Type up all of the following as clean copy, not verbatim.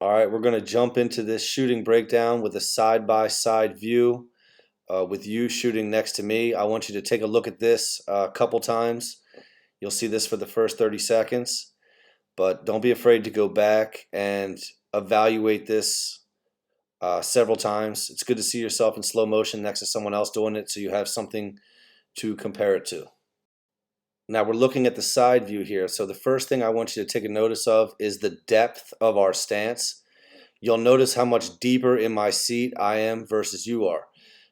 All right, we're going to jump into this shooting breakdown with a side-by-side view with you shooting next to me. I want you to take a look at this a couple times. You'll see this for the first 30 seconds, but don't be afraid to go back and evaluate this several times. It's good to see yourself in slow motion next to someone else doing it so you have something to compare it to. Now we're looking at the side view here. So the first thing I want you to take a notice of is the depth of our stance. You'll notice how much deeper in my seat I am versus you are.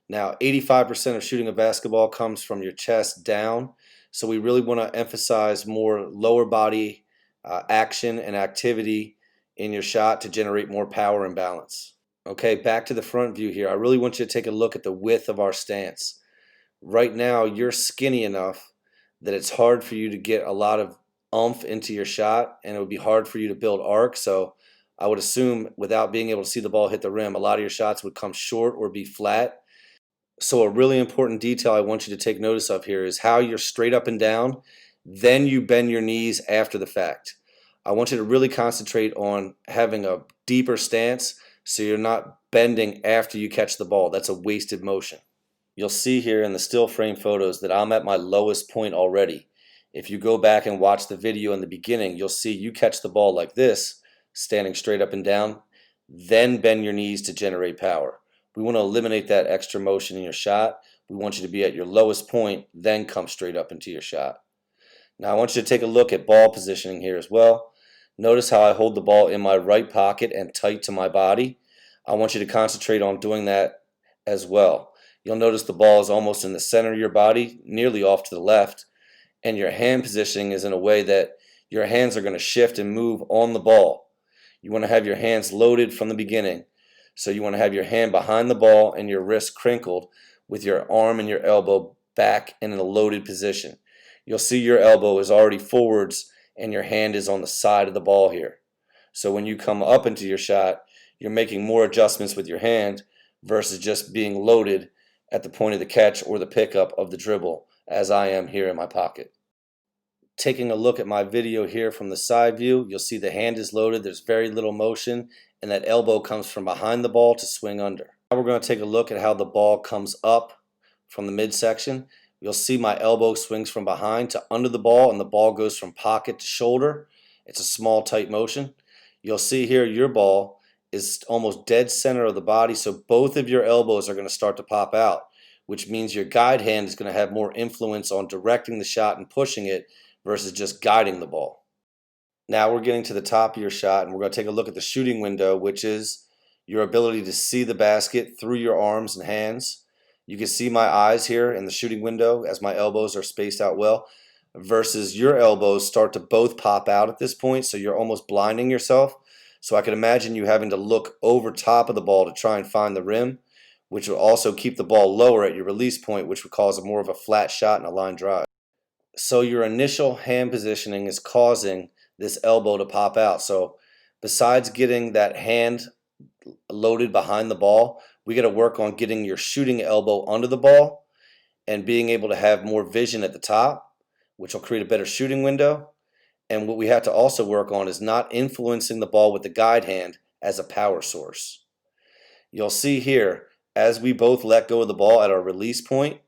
Now 85% of shooting a basketball comes from your chest down. So we really want to emphasize more lower body action and activity in your shot to generate more power and balance. Okay, back to the front view here. I really want you to take a look at the width of our stance. Right now you're skinny enough that it's hard for you to get a lot of oomph into your shot, and it would be hard for you to build arc. So I would assume without being able to see the ball hit the rim, a lot of your shots would come short or be flat. So a really important detail I want you to take notice of here is how you're straight up and down, then you bend your knees after the fact. I want you to really concentrate on having a deeper stance so you're not bending after you catch the ball. That's a wasted motion. You'll see here in the still frame photos that I'm at my lowest point already. If you go back and watch the video in the beginning, you'll see you catch the ball like this, standing straight up and down, then bend your knees to generate power. We want to eliminate that extra motion in your shot. We want you to be at your lowest point, then come straight up into your shot. Now I want you to take a look at ball positioning here as well. Notice how I hold the ball in my right pocket and tight to my body. I want you to concentrate on doing that as well. You'll notice the ball is almost in the center of your body, nearly off to the left, and your hand positioning is in a way that your hands are going to shift and move on the ball. You want to have your hands loaded from the beginning. So you want to have your hand behind the ball and your wrist crinkled with your arm and your elbow back in a loaded position. You'll see your elbow is already forwards and your hand is on the side of the ball here. So when you come up into your shot, you're making more adjustments with your hand versus just being loaded at the point of the catch or the pickup of the dribble, as I am here in my pocket. Taking a look at my video here from the side view, you'll see the hand is loaded, there's very little motion, and that elbow comes from behind the ball to swing under. Now we're going to take a look at how the ball comes up from the midsection. You'll see my elbow swings from behind to under the ball, and the ball goes from pocket to shoulder. It's a small, tight motion. You'll see here your ball is almost dead center of the body, so both of your elbows are going to start to pop out, which means your guide hand is going to have more influence on directing the shot and pushing it versus just guiding the ball. Now we're getting to the top of your shot, and we're going to take a look at the shooting window, which is your ability to see the basket through your arms and hands. You can see my eyes here in the shooting window as my elbows are spaced out well, versus your elbows start to both pop out at this point, so you're almost blinding yourself. So I can imagine you having to look over top of the ball to try and find the rim, which will also keep the ball lower at your release point, which would cause more of a flat shot and a line drive. So your initial hand positioning is causing this elbow to pop out. So besides getting that hand loaded behind the ball, we got to work on getting your shooting elbow under the ball and being able to have more vision at the top, which will create a better shooting window. And what we have to also work on is not influencing the ball with the guide hand as a power source. You'll see here, as we both let go of the ball at our release point,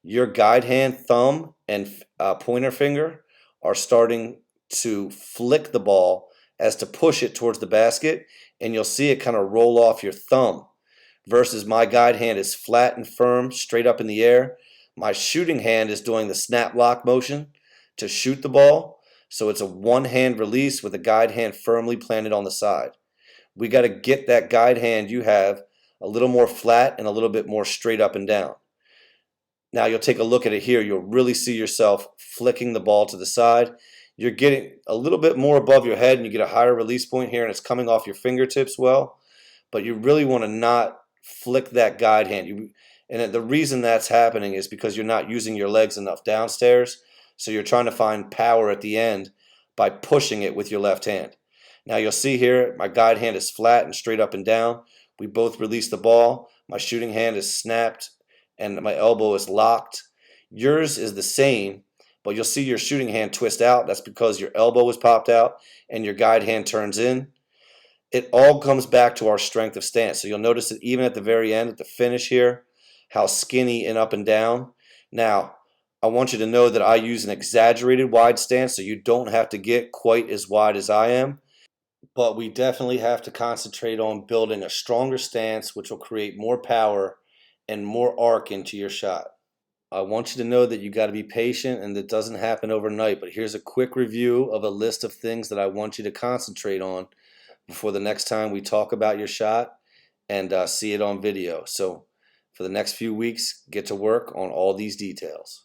your guide hand, thumb, and pointer finger are starting to flick the ball as to push it towards the basket, and you'll see it kind of roll off your thumb, versus my guide hand is flat and firm, straight up in the air. My shooting hand is doing the snap lock motion to shoot the ball. So it's a one-hand release with a guide hand firmly planted on the side. We got to get that guide hand you have a little more flat and a little bit more straight up and down. Now you'll take a look at it here. You'll really see yourself flicking the ball to the side. You're getting a little bit more above your head and you get a higher release point here, and it's coming off your fingertips well. But you really want to not flick that guide hand. And the reason that's happening is because you're not using your legs enough downstairs. So you're trying to find power at the end by pushing it with your left hand. Now you'll see here my guide hand is flat and straight up and down. We both release the ball. My shooting hand is snapped and my elbow is locked. Yours is the same, but you'll see your shooting hand twist out. That's because your elbow was popped out and your guide hand turns in. It all comes back to our strength of stance. So you'll notice that even at the very end, at the finish here, how skinny and up and down. Now, I want you to know that I use an exaggerated wide stance, so you don't have to get quite as wide as I am. But we definitely have to concentrate on building a stronger stance, which will create more power and more arc into your shot. I want you to know that you got to be patient and that doesn't happen overnight. But here's a quick review of a list of things that I want you to concentrate on before the next time we talk about your shot and see it on video. So for the next few weeks, get to work on all these details.